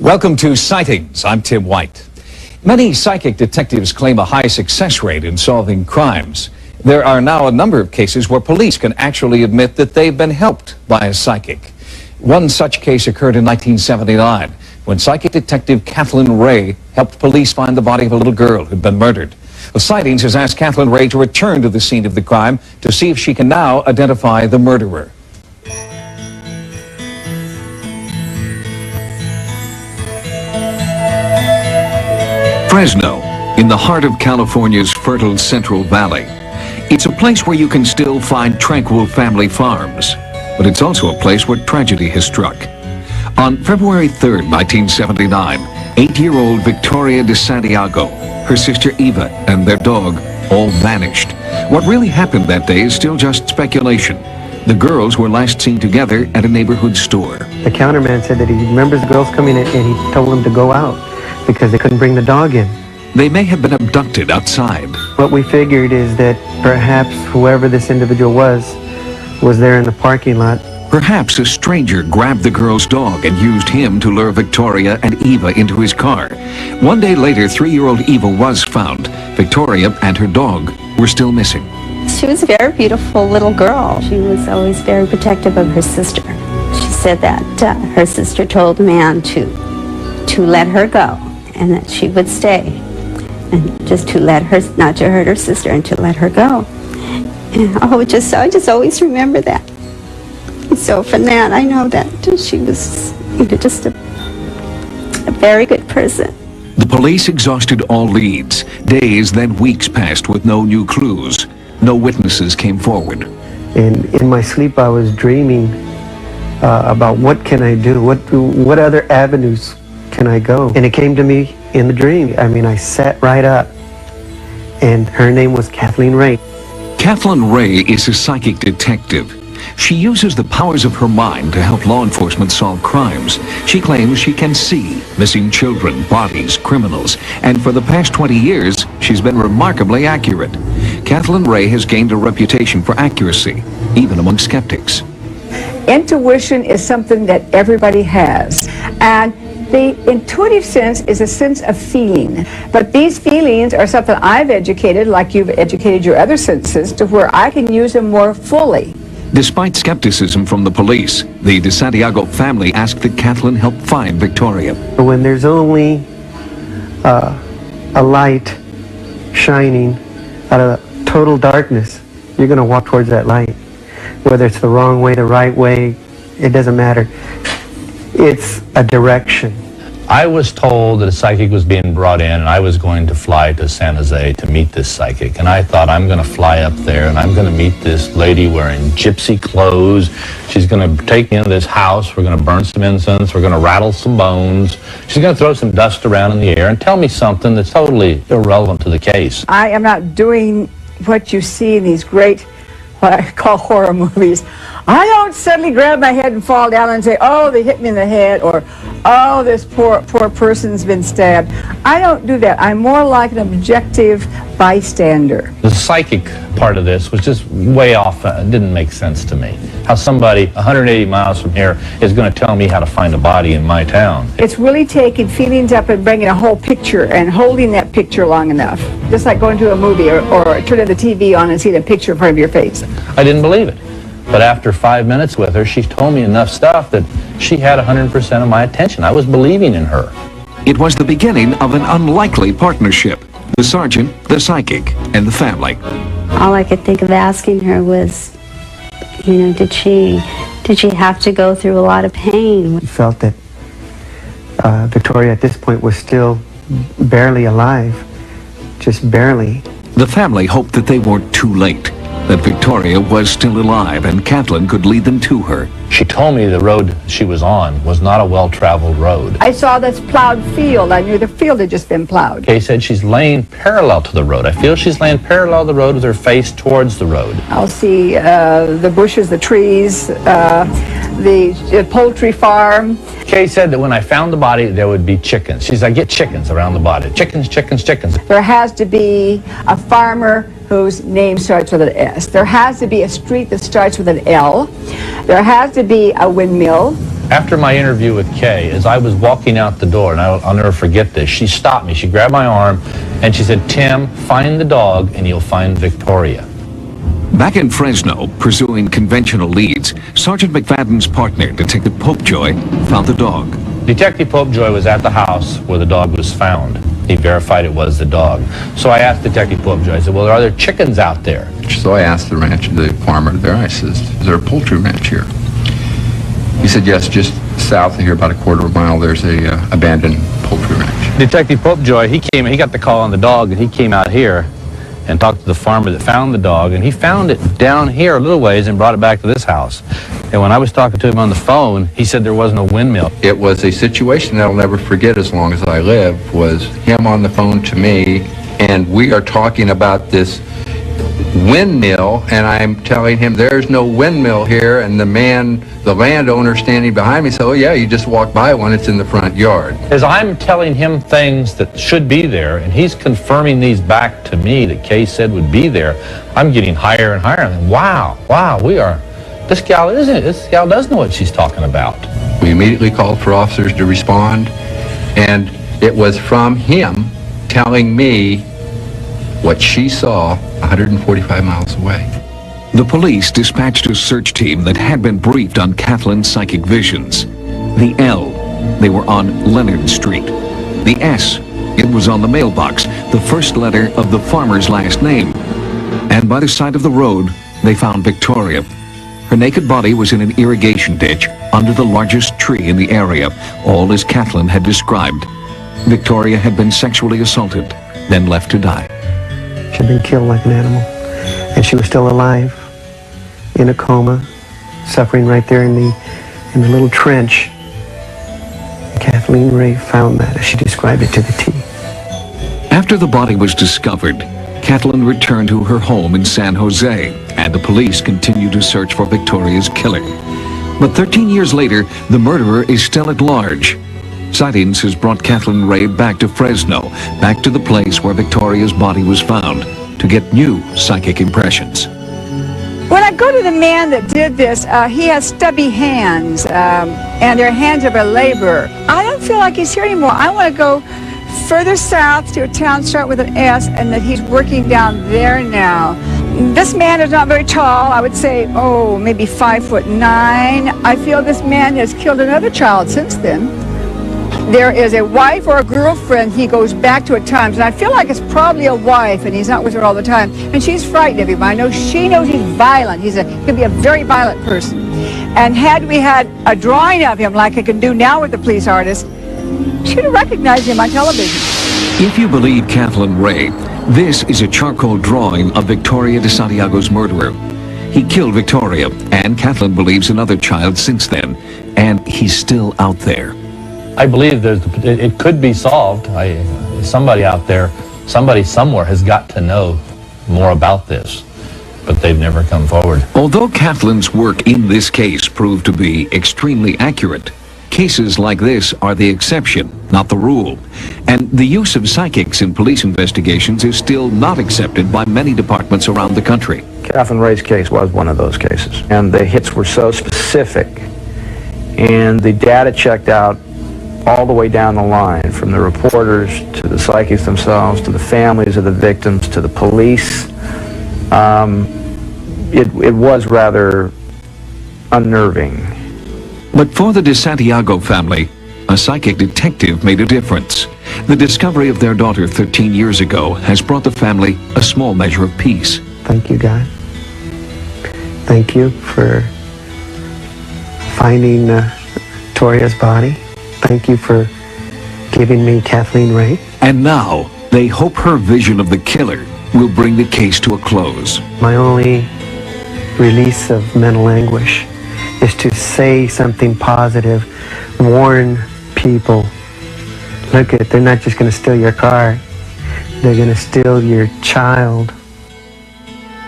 Welcome to Sightings. I'm Tim White. Many psychic detectives claim a high success rate in solving crimes. There are now a number of cases where police can actually admit that they've been helped by a psychic. One such case occurred in 1979 when psychic detective Kathleen Ray helped police find the body of a little girl who'd been murdered. The Sightings has asked Kathleen Ray to return to the scene of the crime to see if she can now identify the murderer. Fresno, in the heart of California's fertile Central Valley. It's a place where you can still find tranquil family farms, but it's also a place where tragedy has struck. On February 3rd, 1979, 8-year-old Victoria de Santiago, her sister Eva, and their dog all vanished. What really happened that day is still just speculation. The girls were last seen together at a neighborhood store. The counterman said that he remembers the girls coming in and he told them to go out because they couldn't bring the dog in. They may have been abducted outside. What we figured is that perhaps whoever this individual was there in the parking lot. Perhaps a stranger grabbed the girl's dog and used him to lure Victoria and Eva into his car. One day later, 3-year-old Eva was found. Victoria and her dog were still missing. She was a very beautiful little girl. She was always very protective of her sister. She said that her sister told the man to let her go and that she would stay. And just to let her, not to hurt her sister, and to let her go. And I just always remember that. And so from that, I know that she was just a very good person. The police exhausted all leads. Days, then weeks passed with no new clues. No witnesses came forward. And in my sleep, I was dreaming about what can I do? What other avenues can I go? And it came to me in the dream. I mean, I sat right up, and her name was Kathleen Ray. Kathleen Ray is a psychic detective. She uses the powers of her mind to help law enforcement solve crimes. She claims she can see missing children, bodies, criminals, and for the past 20 years, she's been remarkably accurate. Kathleen Ray has gained a reputation for accuracy, even among skeptics. Intuition is something that everybody has, and the intuitive sense is a sense of feeling. But these feelings are something I've educated, like you've educated your other senses, to where I can use them more fully. Despite skepticism from the police, the De Santiago family asked that Kathleen help find Victoria. When there's only a light shining out of total darkness, you're going to walk towards that light. Whether it's the wrong way, the right way, it doesn't matter. It's a direction. I was told that a psychic was being brought in and I was going to fly to San Jose to meet this psychic. And I thought, I'm going to fly up there and I'm going to meet this lady wearing gypsy clothes. She's going to take me into this house. We're going to burn some incense. We're going to rattle some bones. She's going to throw some dust around in the air and tell me something that's totally irrelevant to the case. I am not doing what you see in these great, what I call horror movies. I don't suddenly grab my head and fall down and say, oh, they hit me in the head, or oh, this poor person's been stabbed. I don't do that. I'm more like an objective bystander. The psychic part of this was just way off. It didn't make sense to me. How somebody 180 miles from here is going to tell me how to find a body in my town. It's really taking feelings up and bringing a whole picture and holding that picture long enough. Just like going to a movie or turning the TV on and seeing a picture in front of your face. I didn't believe it. But after 5 minutes with her, she told me enough stuff that she had 100% of my attention. I was believing in her. It was the beginning of an unlikely partnership. The sergeant, the psychic, and the family. All I could think of asking her was, did she have to go through a lot of pain? We felt that Victoria at this point was still barely alive, just barely. The family hoped that they weren't too late, that Victoria was still alive and Kathleen could lead them to her. She told me the road she was on was not a well-traveled road. I saw this plowed field. I knew the field had just been plowed. Kay said she's laying parallel to the road. I feel she's laying parallel to the road with her face towards the road. I'll see the bushes, the trees, the poultry farm. Kay said that when I found the body, there would be chickens. She's like, get chickens around the body. Chickens, chickens, chickens. There has to be a farmer whose name starts with an S. There has to be a street that starts with an L. There has to be a windmill. After my interview with Kay, as I was walking out the door, and I'll never forget this, she stopped me, she grabbed my arm, and she said, "Tim, find the dog and you'll find Victoria." Back in Fresno, pursuing conventional leads, Sergeant McFadden's partner, Detective Popejoy, found the dog. Detective Popejoy was at the house where the dog was found. He verified it was the dog. So I asked Detective Popejoy, I said, "Well, are there chickens out there?" So I asked the farmer there, I says, "Is there a poultry ranch here?" He said, "Yes, just south of here, about a quarter of a mile, there's a abandoned poultry ranch." Detective Popejoy, he got the call on the dog, and he came out here and talked to the farmer that found the dog, and he found it down here a little ways and brought it back to this house. And when I was talking to him on the phone, he said there wasn't a windmill. It was a situation that I'll never forget as long as I live, was him on the phone to me, and we are talking about this windmill, and I'm telling him there's no windmill here, and the landowner standing behind me said, "Oh yeah, you just walk by one, it's in the front yard." As I'm telling him things that should be there, and he's confirming these back to me that Kay said would be there, I'm getting higher and higher. And wow, this gal does know what she's talking about. We immediately called for officers to respond, and it was from him telling me what she saw 145 miles away. The police dispatched a search team that had been briefed on Kathleen's psychic visions. The L, they were on Leonard Street. The S, it was on the mailbox, the first letter of the farmer's last name. And by the side of the road, they found Victoria. Her naked body was in an irrigation ditch under the largest tree in the area, all as Kathleen had described. Victoria had been sexually assaulted, then left to die. She'd been killed like an animal, and she was still alive, in a coma, suffering right there in the little trench. Kathleen Ray found that, as she described it, to the T. After the body was discovered, Kathleen returned to her home in San Jose, and the police continued to search for Victoria's killer. But 13 years later, the murderer is still at large. Sightings has brought Kathleen Ray back to Fresno, back to the place where Victoria's body was found, to get new psychic impressions. When I go to the man that did this, he has stubby hands, and they're hands of a laborer. I don't feel like he's here anymore. I want to go further south to a town start with an S, and that he's working down there now. This man is not very tall. I would say, maybe 5'9". I feel this man has killed another child since then. There is a wife or a girlfriend he goes back to at times, and I feel like it's probably a wife, and he's not with her all the time. And she's frightened of him. I know she knows he's violent. He could be a very violent person. And had we had a drawing of him like I can do now with the police artist, she would have recognized him on television. If you believe Kathleen Ray, this is a charcoal drawing of Victoria de Santiago's murderer. He killed Victoria, and Kathleen believes another child since then, and he's still out there. I believe it could be solved. Somebody out there, somebody somewhere has got to know more about this, but they've never come forward. Although Kathleen's work in this case proved to be extremely accurate, cases like this are the exception, not the rule. And the use of psychics in police investigations is still not accepted by many departments around the country. Kathleen Ray's case was one of those cases, and the hits were so specific, and the data checked out all the way down the line, from the reporters to the psychics themselves, to the families of the victims, to the police. It was rather unnerving. But for the De Santiago family, a psychic detective made a difference. The discovery of their daughter 13 years ago has brought the family a small measure of peace. Thank you, God. Thank you for finding Victoria's body. Thank you for giving me Kathleen Ray. And now, they hope her vision of the killer will bring the case to a close. My only release of mental anguish is to say something positive, warn people. Look, they're not just going to steal your car, they're going to steal your child.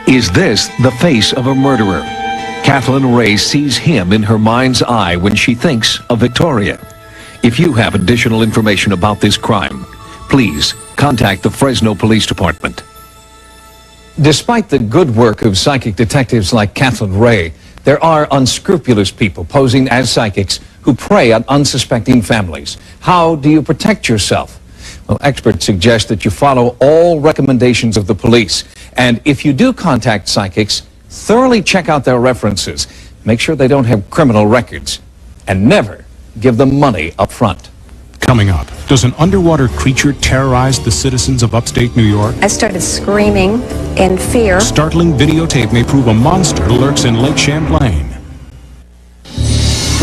Is this the face of a murderer? Kathleen Ray sees him in her mind's eye when she thinks of Victoria. If you have additional information about this crime, please contact the Fresno Police Department. Despite the good work of psychic detectives like Kathleen Ray, there are unscrupulous people posing as psychics who prey on unsuspecting families. How do you protect yourself? Well, experts suggest that you follow all recommendations of the police. And if you do contact psychics, thoroughly check out their references. Make sure they don't have criminal records. And never give them money up front. Coming up, does an underwater creature terrorize the citizens of upstate New York? I started screaming in fear. Startling videotape may prove a monster lurks in Lake Champlain.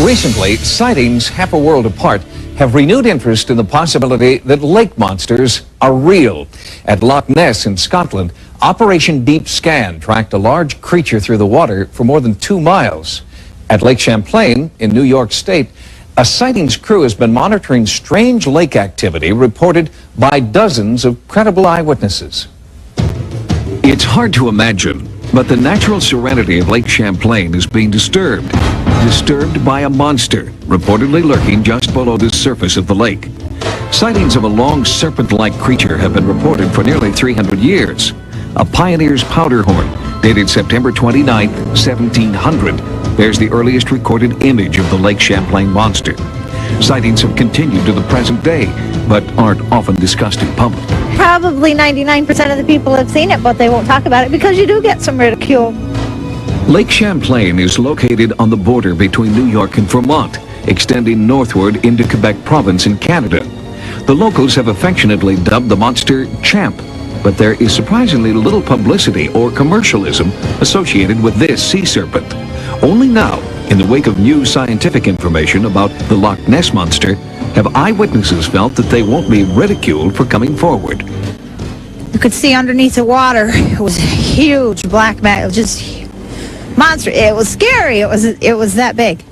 Recently, sightings half a world apart have renewed interest in the possibility that lake monsters are real. At Loch Ness in Scotland, Operation Deep Scan tracked a large creature through the water for more than 2 miles. At Lake Champlain in New York State, a sightings crew has been monitoring strange lake activity reported by dozens of credible eyewitnesses. It's hard to imagine, but the natural serenity of Lake Champlain is being disturbed by a monster reportedly lurking just below the surface of the lake. Sightings of a long serpent-like creature have been reported for nearly 300 years. A pioneer's powder horn, dated September 29, 1700, bears the earliest recorded image of the Lake Champlain monster. Sightings have continued to the present day, but aren't often discussed in public. Probably 99% of the people have seen it, but they won't talk about it because you do get some ridicule. Lake Champlain is located on the border between New York and Vermont, extending northward into Quebec province in Canada. The locals have affectionately dubbed the monster Champ, but there is surprisingly little publicity or commercialism associated with this sea serpent. Only now, in the wake of new scientific information about the Loch Ness monster, have eyewitnesses felt that they won't be ridiculed for coming forward. You could see underneath the water, it was a huge black mat, it was just monster. It was scary. It was that big.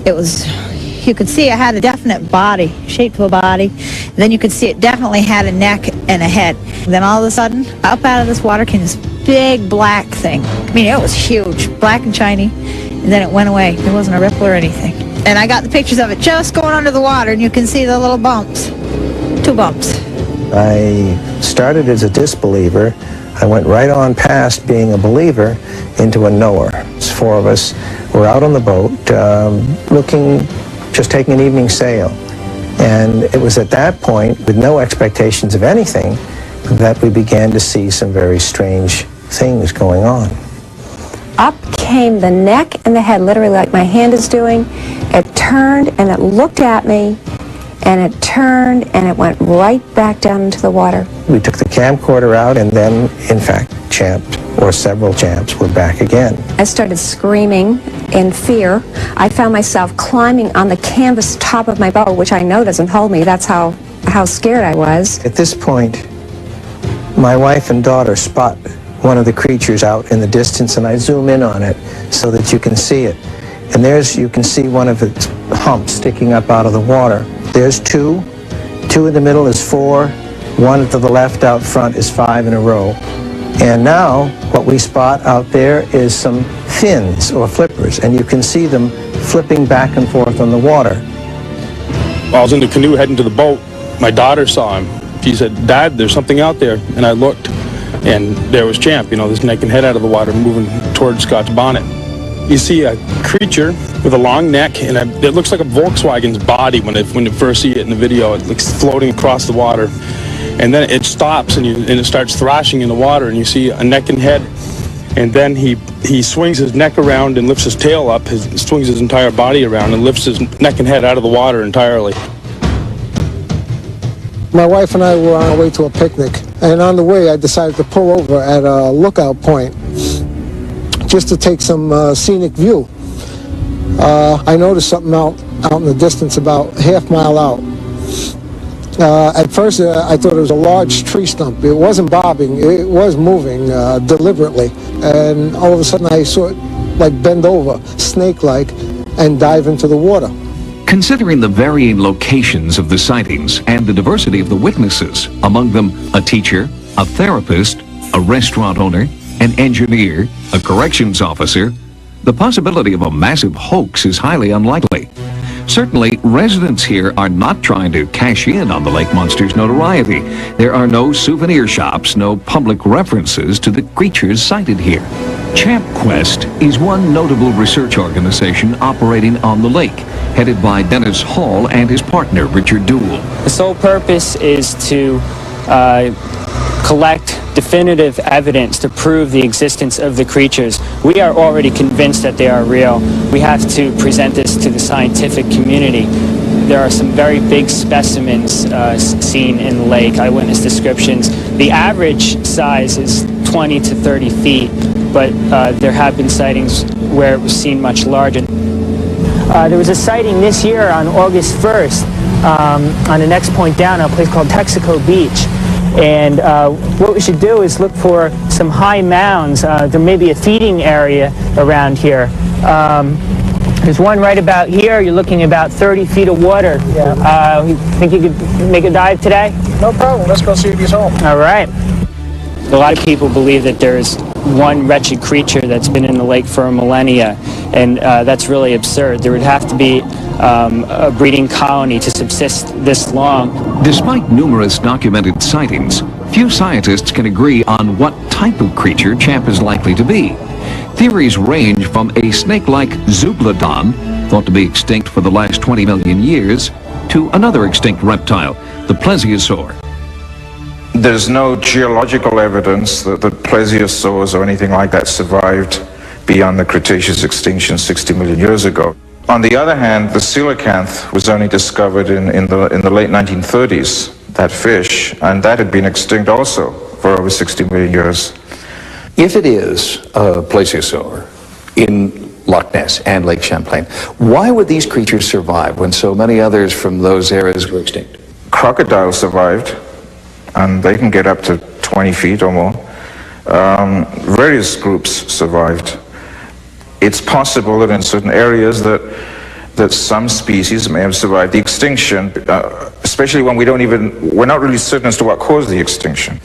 You could see it had a definite body, shape of a body. Then you could see it definitely had a neck and a head. And then all of a sudden, up out of this water came this big black thing. I mean, it was huge, black and shiny. And then it went away. There wasn't a ripple or anything. And I got the pictures of it just going under the water, and you can see the little bumps. 2 bumps. I started as a disbeliever. I went right on past being a believer into a knower. It's 4 of us. We're out on the boat just taking an evening sail. And it was at that point, with no expectations of anything, that we began to see some very strange things going on. Up came the neck and the head, literally like my hand is doing. It turned and it looked at me, and it turned and it went right back down into the water. We took the camcorder out, and then, in fact, Champ, or several Champs, were back again. I started screaming in fear. I found myself climbing on the canvas top of my boat, which I know doesn't hold me. That's how scared I was. At this point, my wife and daughter spot one of the creatures out in the distance, and I zoom in on it so that you can see it. And you can see one of its humps sticking up out of the water. There's 2. 2 in the middle is 4. 1 to the left out front is 5 in a row. And now what we spot out there is some fins or flippers, and you can see them flipping back and forth on the water. While I was in the canoe heading to the boat, my daughter saw him. She said, "Dad, there's something out there." And I looked, and there was Champ, this neck and head out of the water moving towards Scott's bonnet. You see a creature with a long neck, and it looks like a Volkswagen's body when you first see it in the video. It looks floating across the water. And then it stops, and it starts thrashing in the water, and you see a neck and head. And then he swings his neck around and lifts his tail up, swings his entire body around and lifts his neck and head out of the water entirely. My wife and I were on our way to a picnic, and on the way I decided to pull over at a lookout point just to take some scenic view. I noticed something out in the distance about half mile out. At first I thought it was a large tree stump. It wasn't bobbing, it was moving deliberately, and all of a sudden I saw it like bend over, snake-like, and dive into the water. Considering the varying locations of the sightings and the diversity of the witnesses, among them a teacher, a therapist, a restaurant owner, an engineer, a corrections officer, the possibility of a massive hoax is highly unlikely. Certainly, residents here are not trying to cash in on the lake monster's notoriety. There are no souvenir shops, no public references to the creatures sighted here. ChampQuest is one notable research organization operating on the lake, headed by Dennis Hall and his partner, Richard Dool. The sole purpose is to collect definitive evidence to prove the existence of the creatures. We are already convinced that they are real. We have to present this to the scientific community. There are some very big specimens seen in the lake, eyewitness descriptions. The average size is 20 to 30 feet, but there have been sightings where it was seen much larger. There was a sighting this year on August 1st on the next point down, a place called Texaco Beach. And what we should do is look for some high mounds. There may be a feeding area around here. There's one right about here. You're looking about 30 feet of water. Yeah. You think you could make a dive today? No problem. Let's go see if he's home. All right. A lot of people believe that there's one wretched creature that's been in the lake for a millennia, and that's really absurd. There would have to be a breeding colony to subsist this long. Despite numerous documented sightings, few scientists can agree on what type of creature Champ is likely to be. Theories range from a snake-like zeuglodon, thought to be extinct for the last 20 million years, to another extinct reptile, the plesiosaur. There's no geological evidence that plesiosaurs or anything like that survived beyond the Cretaceous extinction 60 million years ago. On the other hand, the coelacanth was only discovered in the late 1930s, that fish, and that had been extinct also for over 60 million years. If it is a plesiosaur in Loch Ness and Lake Champlain, why would these creatures survive when so many others from those eras were extinct? Crocodiles survived, and they can get up to 20 feet or more. Various groups survived. It's possible that in certain areas that some species may have survived the extinction, especially when we're not really certain as to what caused the extinction.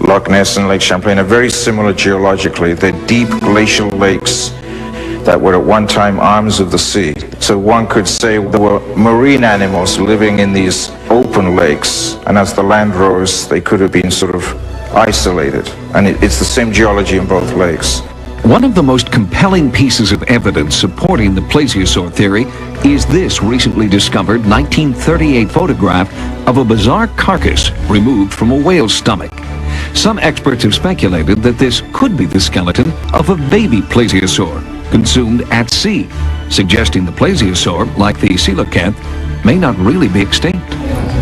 Loch Ness and Lake Champlain are very similar geologically. They're deep glacial lakes that were at one time arms of the sea. So one could say there were marine animals living in these open lakes, and as the land rose, they could have been sort of isolated. And it's the same geology in both lakes. One of the most compelling pieces of evidence supporting the plesiosaur theory is this recently discovered 1938 photograph of a bizarre carcass removed from a whale's stomach. Some experts have speculated that this could be the skeleton of a baby plesiosaur consumed at sea, suggesting the plesiosaur, like the coelacanth, may not really be extinct.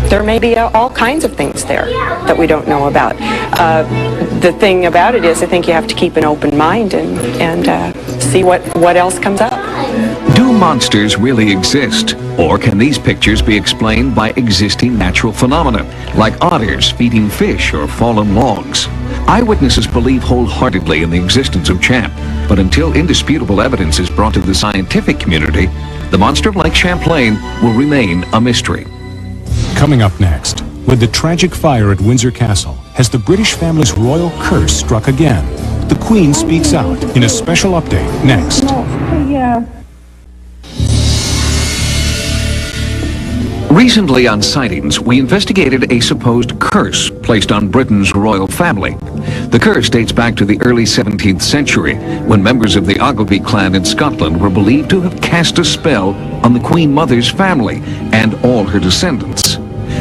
There may be all kinds of things there that we don't know about. The thing about it is, I think you have to keep an open mind and see what else comes up. Do monsters really exist? Or can these pictures be explained by existing natural phenomena, like otters feeding fish or fallen logs? Eyewitnesses believe wholeheartedly in the existence of Champ, but until indisputable evidence is brought to the scientific community, the monster of Lake Champlain will remain a mystery. Coming up next, with the tragic fire at Windsor Castle, has the British family's royal curse struck again? The Queen speaks out in a special update next. Recently on Sightings, we investigated a supposed curse placed on Britain's royal family. The curse dates back to the early 17th century, when members of the Ogilvy clan in Scotland were believed to have cast a spell on the Queen Mother's family and all her descendants.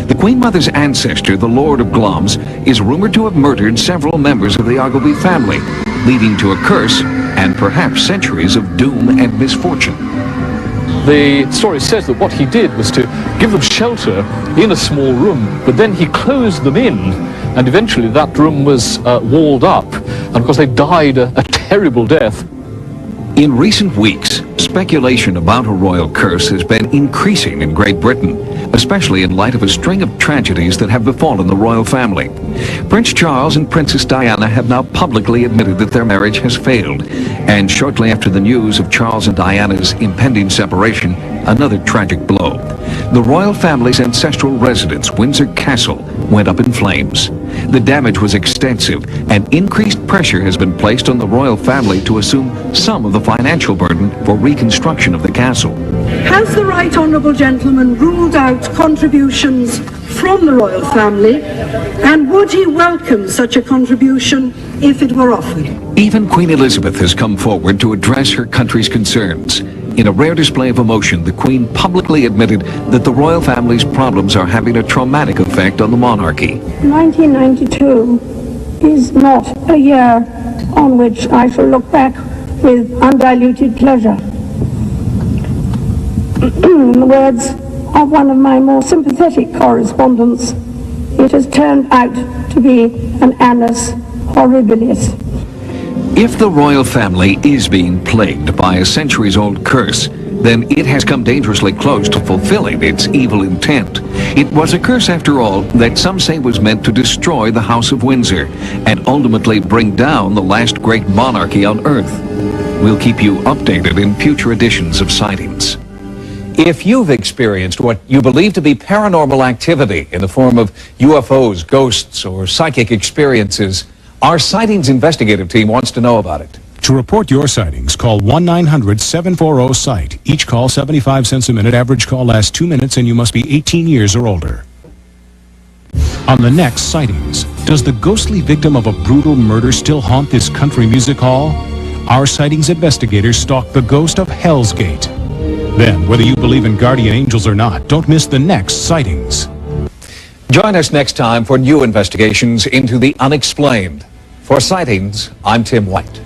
The Queen Mother's ancestor, the Lord of Glamis, is rumored to have murdered several members of the Ogilvy family, leading to a curse and perhaps centuries of doom and misfortune. The story says that what he did was to give them shelter in a small room, but then he closed them in, and eventually that room was walled up, and of course they died a terrible death. In recent weeks, speculation about a royal curse has been increasing in Great Britain, especially in light of a string of tragedies that have befallen the royal family. Prince Charles and Princess Diana have now publicly admitted that their marriage has failed, and shortly after the news of Charles and Diana's impending separation, another tragic blow. The royal family's ancestral residence, Windsor Castle, went up in flames. The damage was extensive, and increased pressure has been placed on the royal family to assume some of the financial burden for reconstruction of the castle. Has the Right Honourable Gentleman ruled out contributions from the royal family, and would he welcome such a contribution if it were offered? Even Queen Elizabeth has come forward to address her country's concerns. In a rare display of emotion, the Queen publicly admitted that the royal family's problems are having a traumatic effect on the monarchy. 1992 is not a year on which I shall look back with undiluted pleasure. In the words of one of my more sympathetic correspondents, it has turned out to be an annus horribilis. If the royal family is being plagued by a centuries-old curse, then it has come dangerously close to fulfilling its evil intent. It was a curse, after all, that some say was meant to destroy the House of Windsor and ultimately bring down the last great monarchy on Earth. We'll keep you updated in future editions of Sightings. If you've experienced what you believe to be paranormal activity in the form of UFOs, ghosts, or psychic experiences, our Sightings investigative team wants to know about it. To report your sightings, call 1-900-740-SIGHT. Each call 75 cents a minute. Average call lasts 2 minutes, and you must be 18 years or older. On the next Sightings, does the ghostly victim of a brutal murder still haunt this country music hall? Our Sightings investigators stalk the ghost of Hell's Gate. Then, whether you believe in guardian angels or not, don't miss the next Sightings. Join us next time for new investigations into the unexplained. For Sightings, I'm Tim White.